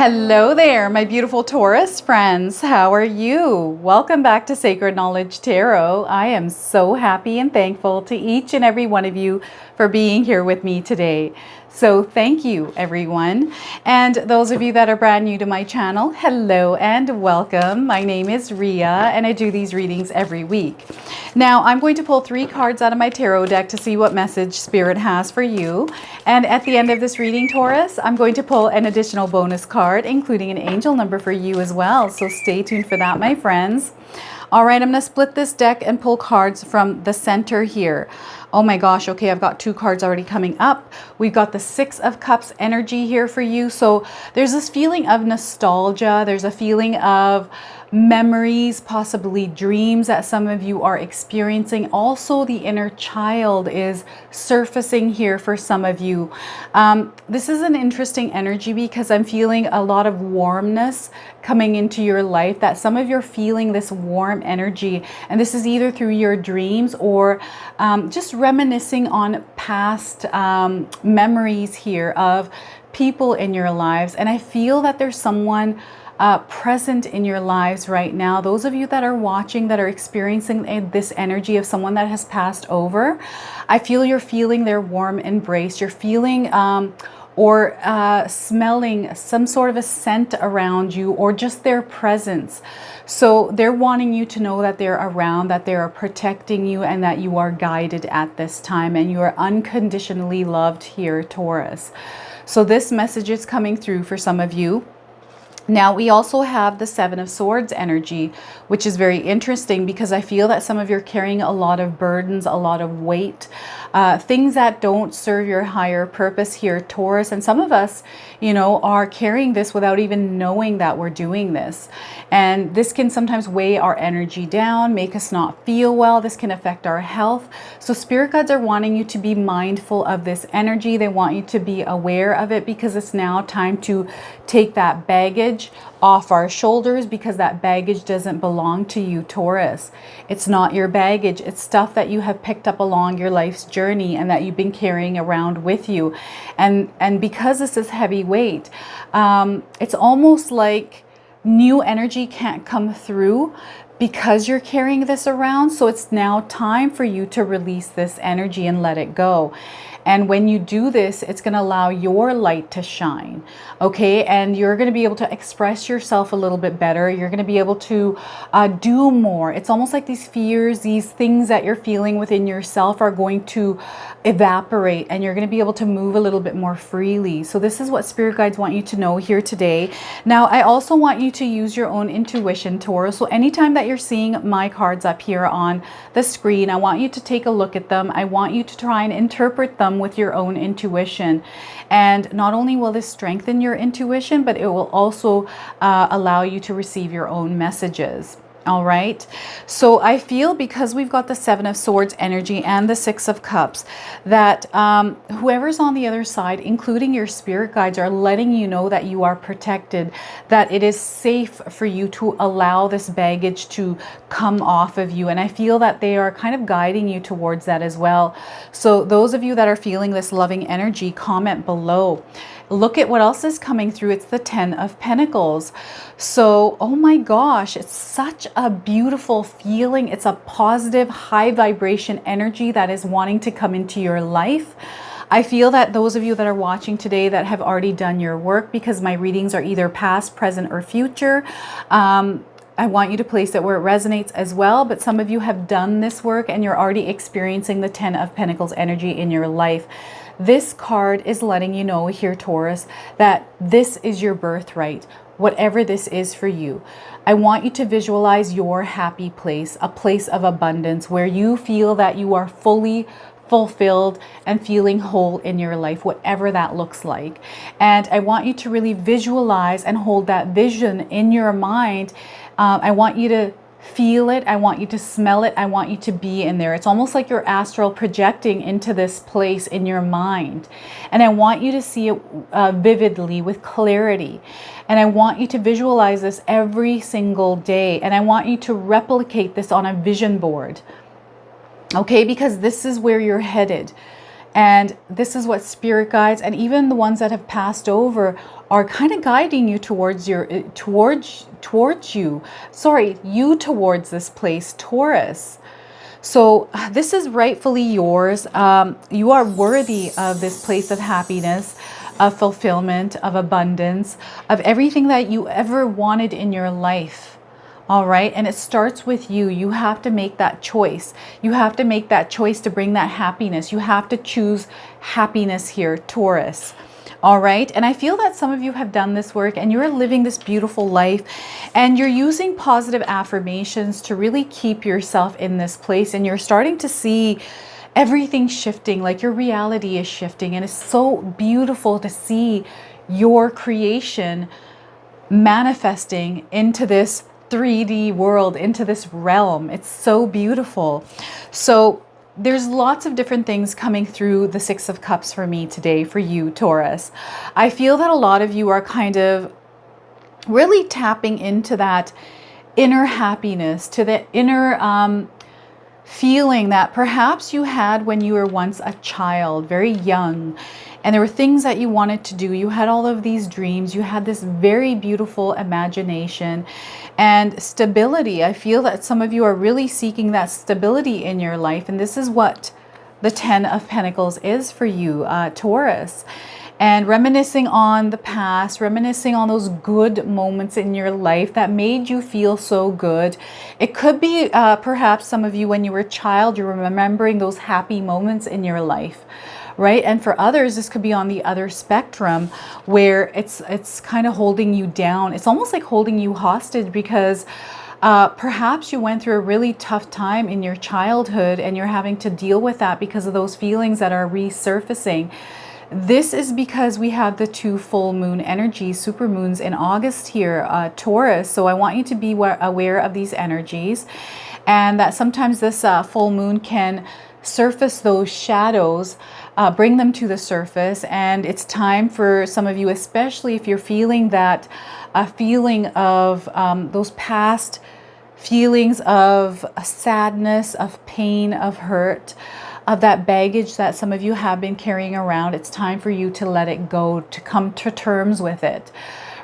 Hello there, my beautiful Taurus friends. How are you? Welcome back to Sacred Knowledge Tarot. I am so happy and thankful to each and every one of you for being here with me today. So thank you, everyone. And those of you that are brand new to my channel, hello and welcome. My name is Ria and I do these readings every week. Now I'm going to pull 3 cards out of my tarot deck to see what message Spirit has for you. And at the end of this reading, Taurus, I'm going to pull an additional bonus card, including an angel number for you as well. So stay tuned for that, my friends. All right, I'm going to split this deck and pull cards from the center here. Oh my gosh, okay, I've got 2 cards already coming up. We've got the 6 of Cups energy here for you. So there's this feeling of nostalgia. There's a feeling of memories, possibly dreams that some of you are experiencing. Also, the inner child is surfacing here for some of you. This is an interesting energy because I'm feeling a lot of warmness coming into your life, that some of you are feeling this warm energy, and this is either through your dreams or just reminiscing on past memories here of people in your lives. And I feel that there's someone present in your lives right now. Those of you that are watching, that are experiencing this energy of someone that has passed over, I feel you're feeling their warm embrace. You're feeling or smelling some sort of a scent around you, or just their presence. So they're wanting you to know that they're around, that they are protecting you, and that you are guided at this time, and you are unconditionally loved here, Taurus. So this message is coming through for some of you. Now we also have the 7 of Swords energy, which is very interesting because I feel that some of you are carrying a lot of burdens, a lot of weight, things that don't serve your higher purpose here, Taurus. And some of us, you know, are carrying this without even knowing that we're doing this. And this can sometimes weigh our energy down, make us not feel well. This can affect our health. So spirit guides are wanting you to be mindful of this energy. They want you to be aware of it because it's now time to take that baggage off our shoulders, because that baggage doesn't belong to you, Taurus. It's not your baggage. It's stuff that you have picked up along your life's journey and that you've been carrying around with you. And because this is heavy weight, it's almost like new energy can't come through because you're carrying this around. So it's now time for you to release this energy and let it go. And when you do this, it's going to allow your light to shine, okay? And you're going to be able to express yourself a little bit better. You're going to be able to do more. It's almost like these fears, these things that you're feeling within yourself are going to evaporate, and you're going to be able to move a little bit more freely. So this is what spirit guides want you to know here today. Now, I also want you to use your own intuition, Taurus. So anytime that you're seeing my cards up here on the screen, I want you to take a look at them. I want you to try and interpret them with your own intuition. And not only will this strengthen your intuition, but it will also allow you to receive your own messages. All right. So I feel, because we've got the 7 of Swords energy and the 6 of Cups, that whoever's on the other side, including your spirit guides, are letting you know that you are protected, that it is safe for you to allow this baggage to come off of you. And I feel that they are kind of guiding you towards that as well. So those of you that are feeling this loving energy, comment below. Look at what else is coming through. It's the 10 of Pentacles. So, oh my gosh, it's such a beautiful feeling. It's a positive, high vibration energy that is wanting to come into your life. I feel that those of you that are watching today that have already done your work, because my readings are either past, present, or future, I want you to place it where it resonates as well. But some of you have done this work and you're already experiencing the 10 of Pentacles energy in your life. This card is letting you know here, Taurus, that this is your birthright, whatever this is for you. I want you to visualize your happy place, a place of abundance where you feel that you are fully fulfilled and feeling whole in your life, whatever that looks like. And I want you to really visualize and hold that vision in your mind. I want you to feel it. I want you to smell it. I want you to be in there. It's almost like you're astral projecting into this place in your mind. And I want you to see it vividly with clarity. And I want you to visualize this every single day. And I want you to replicate this on a vision board. Okay, because this is where you're headed. And this is what spirit guides, and even the ones that have passed over, are kind of guiding you towards you towards this place, Taurus. So this is rightfully yours. You are worthy of this place of happiness, of fulfillment, of abundance, of everything that you ever wanted in your life. All right. And it starts with you. You have to make that choice. You have to make that choice to bring that happiness. You have to choose happiness here, Taurus. All right. And I feel that some of you have done this work and you're living this beautiful life and you're using positive affirmations to really keep yourself in this place. And you're starting to see everything shifting, like your reality is shifting. And it's so beautiful to see your creation manifesting into this 3D world, into this realm. It's so beautiful. So there's lots of different things coming through the Six of Cups for me today, for you, Taurus. I feel that a lot of you are kind of really tapping into that inner happiness, to the inner feeling that perhaps you had when you were once a child, very young, and there were things that you wanted to do. You had all of these dreams. You had this very beautiful imagination and stability. I feel that some of you are really seeking that stability in your life. And this is what the 10 of Pentacles is for you, Taurus. And reminiscing on the past, reminiscing on those good moments in your life that made you feel so good. It could be perhaps some of you when you were a child, you're remembering those happy moments in your life, right? And for others, this could be on the other spectrum where it's kind of holding you down. It's almost like holding you hostage because perhaps you went through a really tough time in your childhood and you're having to deal with that because of those feelings that are resurfacing. This is because we have the 2 full moon energies, super moons in August here, Taurus. So I want you to be aware of these energies, and that sometimes this full moon can surface those shadows, bring them to the surface. And it's time for some of you, especially if you're feeling that feeling of those past feelings of sadness, of pain, of hurt, of that baggage that some of you have been carrying around. It's time for you to let it go, to come to terms with it,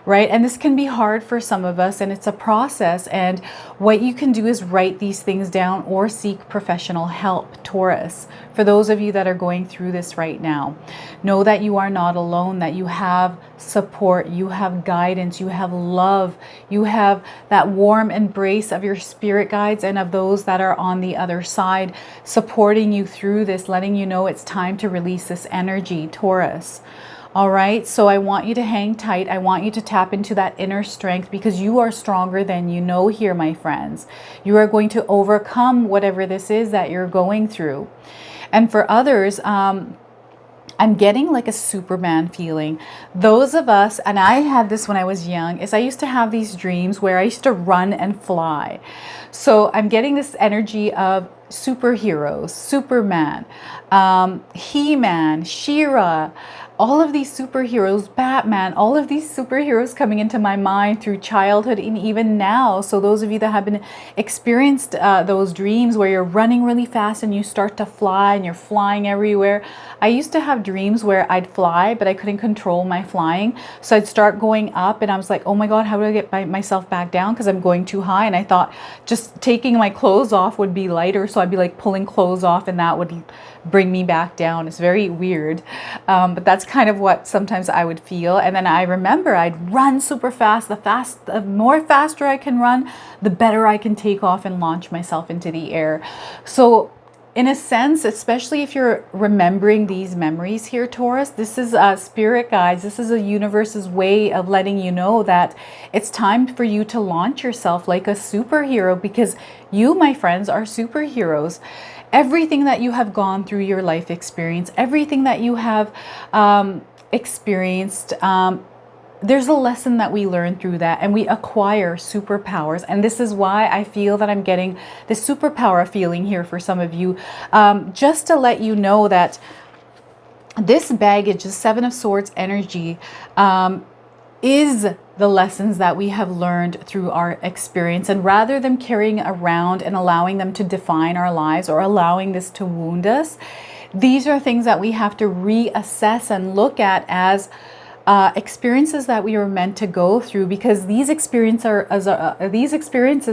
right? And this can be hard for some of us, and it's a process. And what you can do is write these things down or seek professional help, Taurus. For those of you that are going through this right now, know that you are not alone, that you have support, you have guidance, you have love, you have that warm embrace of your spirit guides and of those that are on the other side, supporting you through this, letting you know it's time to release this energy, Taurus. All right, so I want you to hang tight. I want you to tap into that inner strength because you are stronger than you know here, my friends. You are going to overcome whatever this is that you're going through. And for others, I'm getting like a Superman feeling. Those of us, and I had this when I was young, is I used to have these dreams where I used to run and fly. So I'm getting this energy of superheroes, Superman, He-Man, She-Ra, all of these superheroes, Batman, all of these superheroes coming into my mind through childhood and even now. So those of you that have been experienced those dreams where you're running really fast and you start to fly and you're flying everywhere. I used to have dreams where I'd fly, but I couldn't control my flying. So I'd start going up and I was like, oh my God, how do I get myself back down? Because I'm going too high. And I thought just taking my clothes off would be lighter. So I'd be like pulling clothes off and that would bring me back down. It's very weird. But that's kind of what sometimes I would feel. And then I remember I'd run super fast. The more faster I can run, the better I can take off and launch myself into the air. So in a sense, especially if you're remembering these memories here, Taurus, this is spirit guides. This is a universe's way of letting you know that it's time for you to launch yourself like a superhero, because you, my friends, are superheroes. Everything that you have gone through your life experience, everything that you have experienced, there's a lesson that we learn through that, and we acquire superpowers. And this is why I feel that I'm getting this superpower feeling here for some of you, just to let you know that this baggage, the Seven of Swords energy, is the lessons that we have learned through our experience. And rather than carrying around and allowing them to define our lives or allowing this to wound us, these are things that we have to reassess and look at as experiences that we were meant to go through, because these experiences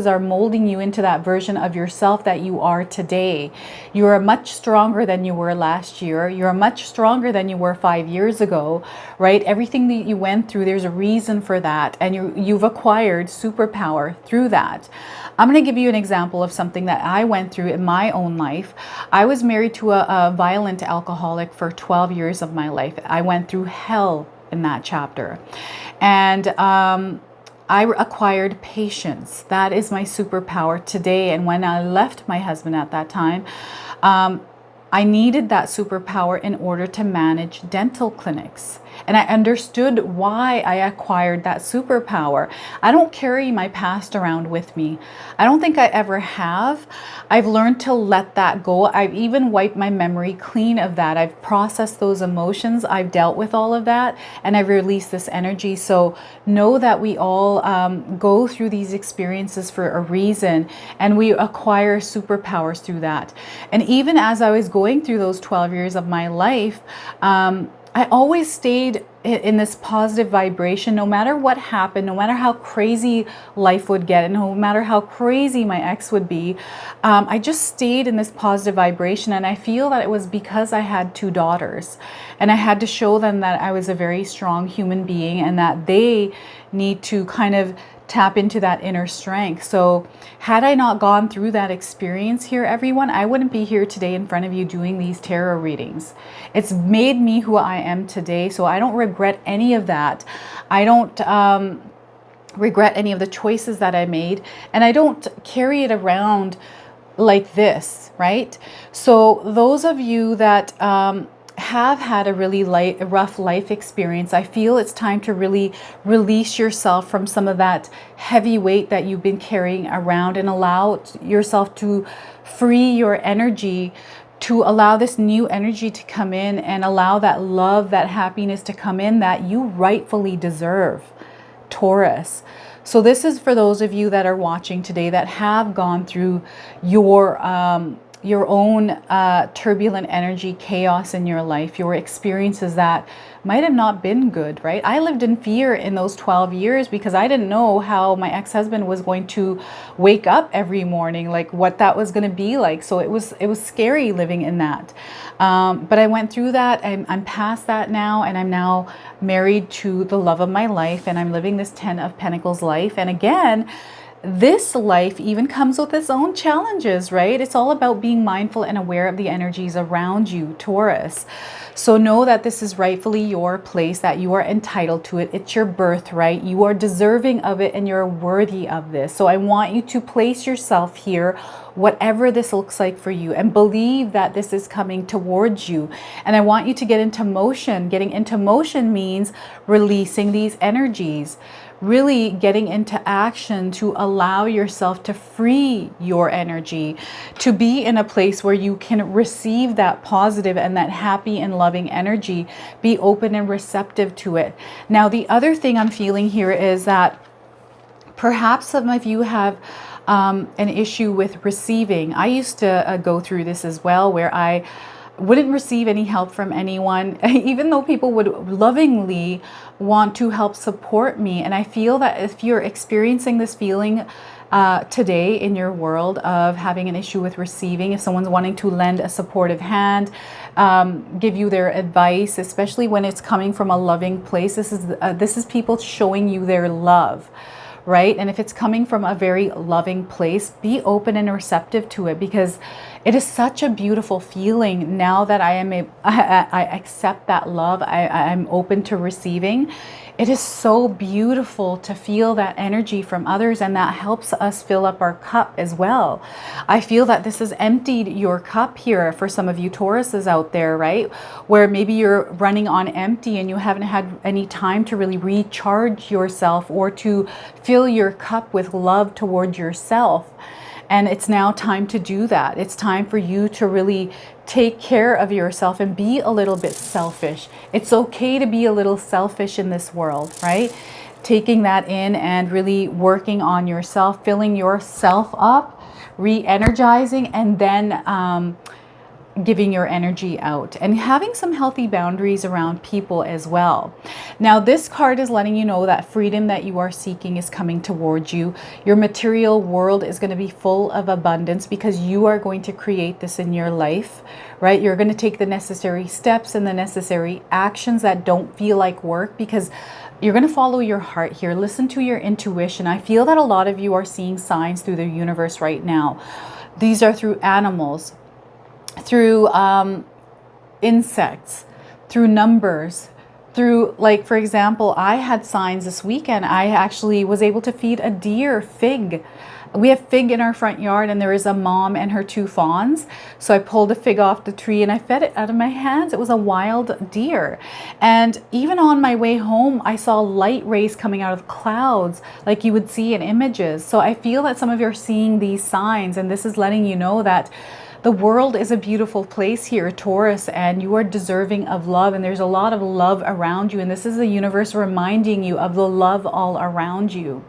are molding you into that version of yourself that you are today. You are much stronger than you were last year. You're much stronger than you were 5 years ago, right? Everything that you went through, there's a reason for that, and you've acquired superpower through that. I'm going to give you an example of something that I went through in my own life. I was married to a violent alcoholic for 12 years of my life. I went through hell in that chapter. And I acquired patience. That is my superpower today. And when I left my husband at that time, I needed that superpower in order to manage dental clinics. And I understood why I acquired that superpower. I don't carry my past around with me. I don't think I ever have. I've learned to let that go. I've even wiped my memory clean of that. I've processed those emotions. I've dealt with all of that, and I've released this energy. So know that we all go through these experiences for a reason, and we acquire superpowers through that. And even as I was going through those 12 years of my life, I always stayed in this positive vibration, no matter what happened, no matter how crazy life would get, and no matter how crazy my ex would be. I just stayed in this positive vibration, and I feel that it was because I had 2 daughters, and I had to show them that I was a very strong human being and that they need to kind of tap into that inner strength. So had I not gone through that experience here, everyone, I wouldn't be here today in front of you doing these tarot readings. It's made me who I am today. So I don't regret any of that. I don't regret any of the choices that I made, and I don't carry it around like this, right? So those of you that have had a really rough life experience, I feel it's time to really release yourself from some of that heavy weight that you've been carrying around, and allow yourself to free your energy, to allow this new energy to come in, and allow that love, that happiness to come in that you rightfully deserve, Taurus. So this is for those of you that are watching today that have gone through your own turbulent energy, chaos in your life, your experiences that might have not been good, right? I lived in fear in those 12 years because I didn't know how my ex-husband was going to wake up every morning, like what that was going to be like. So it was scary living in that. But I went through that. I'm past that now, and I'm now married to the love of my life, and I'm living this 10 of Pentacles life. And again, this life even comes with its own challenges, right? It's all about being mindful and aware of the energies around you, Taurus. So know that this is rightfully your place, that you are entitled to it. It's your birthright. You are deserving of it, and you're worthy of this. So I want you to place yourself here, whatever this looks like for you, and believe that this is coming towards you. And I want you to get into motion. Getting into motion means releasing these energies, really getting into action to allow yourself to free your energy, to be in a place where you can receive that positive and that happy and loving energy. Be open and receptive to it. Now, the other thing I'm feeling here is that perhaps some of you have an issue with receiving. I used to go through this as well, where I wouldn't receive any help from anyone, even though people would lovingly want to help support me. And I feel that if you're experiencing this feeling today in your world of having an issue with receiving, if someone's wanting to lend a supportive hand, give you their advice, especially when it's coming from a loving place, this is people showing you their love, right? And if it's coming from a very loving place, be open and receptive to it, because it is such a beautiful feeling now that I accept that love. I'm open to receiving. It is so beautiful to feel that energy from others, and that helps us fill up our cup as well. I feel that this has emptied your cup here for some of you Tauruses out there, right? Where maybe you're running on empty and you haven't had any time to really recharge yourself or to fill your cup with love toward yourself. And it's now time to do that. It's time for you to really take care of yourself and be a little bit selfish. It's okay to be a little selfish in this world, right? Taking that in and really working on yourself, filling yourself up, re-energizing, and then giving your energy out and having some healthy boundaries around people as well. Now, this card is letting you know that freedom that you are seeking is coming towards you. Your material world is going to be full of abundance because you are going to create this in your life, right? You're going to take the necessary steps and the necessary actions that don't feel like work because you're going to follow your heart here. Listen to your intuition. I feel that a lot of you are seeing signs through the universe right now. These are through animals, through insects, through numbers, through, like, for example, I had signs this weekend. I actually was able to feed a deer fig. We have fig in our front yard, and there is a mom and her 2 fawns. So I pulled a fig off the tree and I fed it out of my hands. It was a wild deer. And even on my way home, I saw light rays coming out of clouds like you would see in images. So I feel that some of you are seeing these signs, and this is letting you know that the world is a beautiful place here, Taurus, and you are deserving of love, and there's a lot of love around you, and this is the universe reminding you of the love all around you.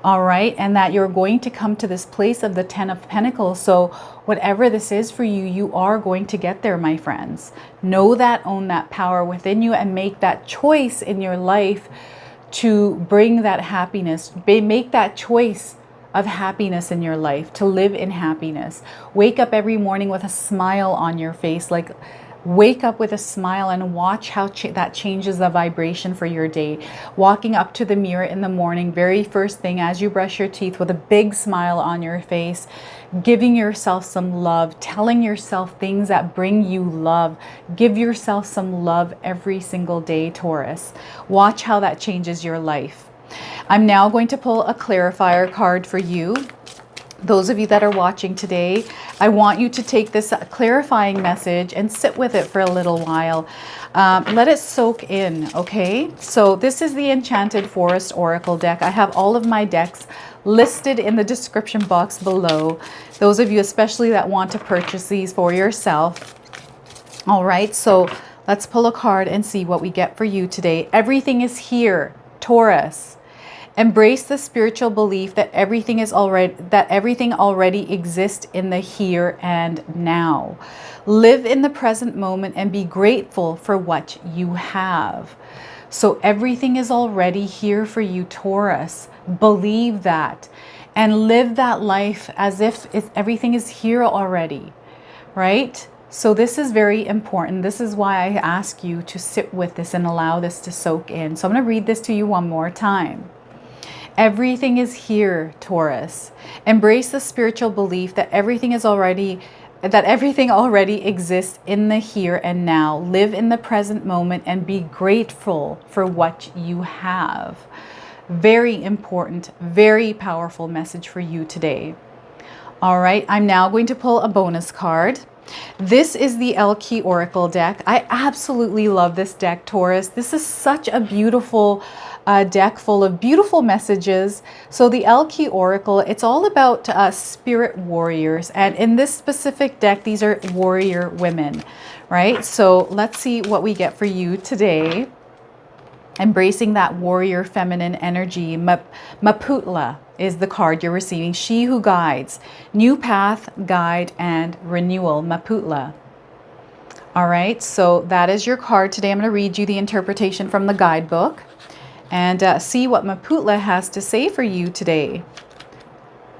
All right, and that you're going to come to this place of the 10 of Pentacles. So whatever this is for you, you are going to get there, my friends. Know that, own that power within you, and make that choice in your life to bring that happiness. Make that choice of happiness in your life, to live in happiness. Wake up every morning with a smile on your face. Like, wake up with a smile and watch how that changes the vibration for your day. Walking up to the mirror in the morning, very first thing as you brush your teeth, with a big smile on your face, giving yourself some love, telling yourself things that bring you love. Give yourself some love every single day, Taurus. Watch how that changes your life. I'm now going to pull a clarifier card for you. Those of you that are watching today, I want you to take this clarifying message and sit with it for a little while. Let it soak in, okay? So this is the Enchanted Forest Oracle deck. I have all of my decks listed in the description box below. Those of you especially that want to purchase these for yourself. All right, so let's pull a card and see what we get for you today. Everything is here, Taurus. Embrace the spiritual belief that everything already exists in the here and now. Live in the present moment and be grateful for what you have. So everything is already here for you, Taurus. Believe that and live that life as if everything is here already, right? So this is very important. This is why I ask you to sit with this and allow this to soak in. So I'm going to read this to you one more time. Everything is here, Taurus. Embrace the spiritual belief that everything already exists in the here and now. Live in the present moment and be grateful for what you have. Very important, very powerful message for you today. All right, I'm now going to pull a bonus card. This is the Elk Oracle deck. I absolutely love this deck, Taurus. This is such a beautiful deck full of beautiful messages. So the Elk Oracle, it's all about spirit warriors. And in this specific deck, these are warrior women, right? So let's see what we get for you today. Embracing that warrior feminine energy. Maputla is the card you're receiving. She who guides. New path, guide, and renewal. Maputla. All right, so that is your card today. I'm going to read you the interpretation from the guidebook and see what Maputla has to say for you today.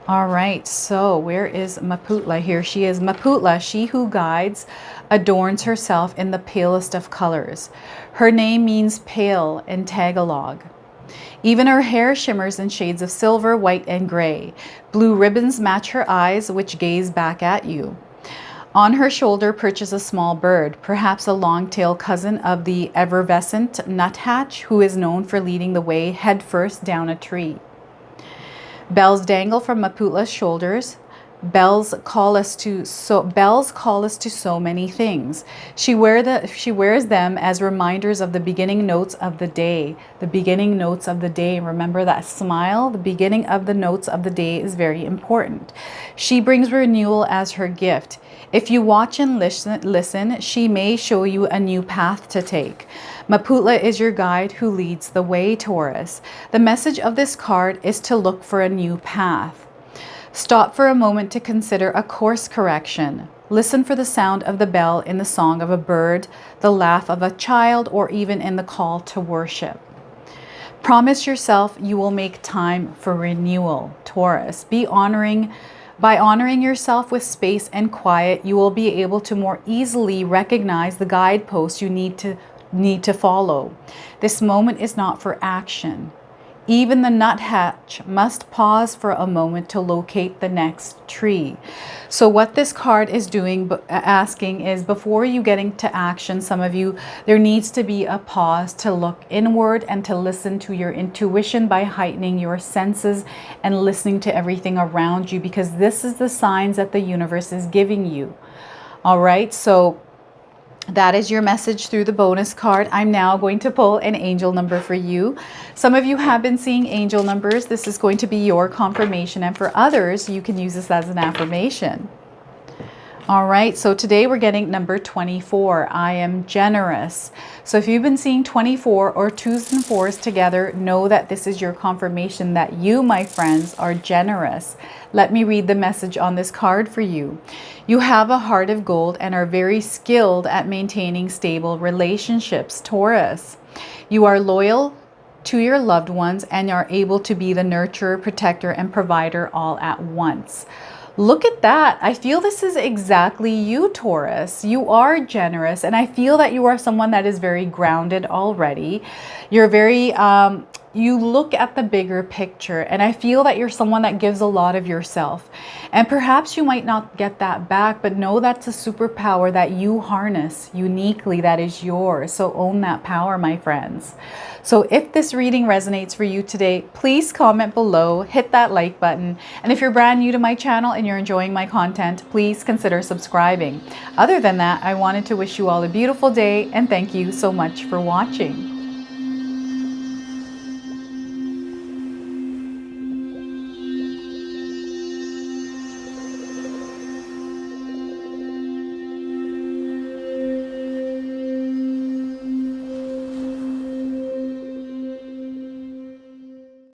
All right, so where is Maputla? Here she is. Maputla, she who guides, adorns herself in the palest of colors. Her name means pale in Tagalog. Even her hair shimmers in shades of silver, white, and gray. Blue ribbons match her eyes, which gaze back at you. On her shoulder perches a small bird, perhaps a long-tailed cousin of the effervescent nuthatch, who is known for leading the way headfirst down a tree. Bells dangle from Maputla's shoulders. Bells call us to so many things. She wears them as reminders of the beginning notes of the day. The beginning notes of the day. Remember that smile? The beginning of the notes of the day is very important. She brings renewal as her gift. If you watch and listen, she may show you a new path to take. Maputla is your guide who leads the way, Taurus. The message of this card is to look for a new path. Stop for a moment to consider a course correction. Listen for the sound of the bell in the song of a bird, the laugh of a child, or even in the call to worship. Promise yourself you will make time for renewal, Taurus. By honoring yourself with space and quiet, you will be able to more easily recognize the guideposts you need to follow. This moment is not for action. Even the nuthatch must pause for a moment to locate the next tree. So what this card is doing, asking is, before you getting to action, some of you, there needs to be a pause to look inward and to listen to your intuition by heightening your senses and listening to everything around you, because this is the signs that the universe is giving you. All right, so that is your message through the bonus card. I'm now going to pull an angel number for you. Some of you have been seeing angel numbers. This is going to be your confirmation, and for others, you can use this as an affirmation. All right, so today we're getting number 24. I am generous. So if you've been seeing 24 or 2s and 4s together, know that this is your confirmation that you, my friends, are generous. Let me read the message on this card for you. You have a heart of gold and are very skilled at maintaining stable relationships, Taurus. You are loyal to your loved ones and are able to be the nurturer, protector, and provider all at once. Look at that. I feel this is exactly you, Taurus. You are generous, and I feel that you are someone that is very grounded already. You're very, you look at the bigger picture, and I feel that you're someone that gives a lot of yourself. And perhaps you might not get that back, but know that's a superpower that you harness uniquely, that is yours. So own that power, my friends. So if this reading resonates for you today, please comment below, hit that like button. And if you're brand new to my channel and you're enjoying my content, please consider subscribing. Other than that, I wanted to wish you all a beautiful day and thank you so much for watching.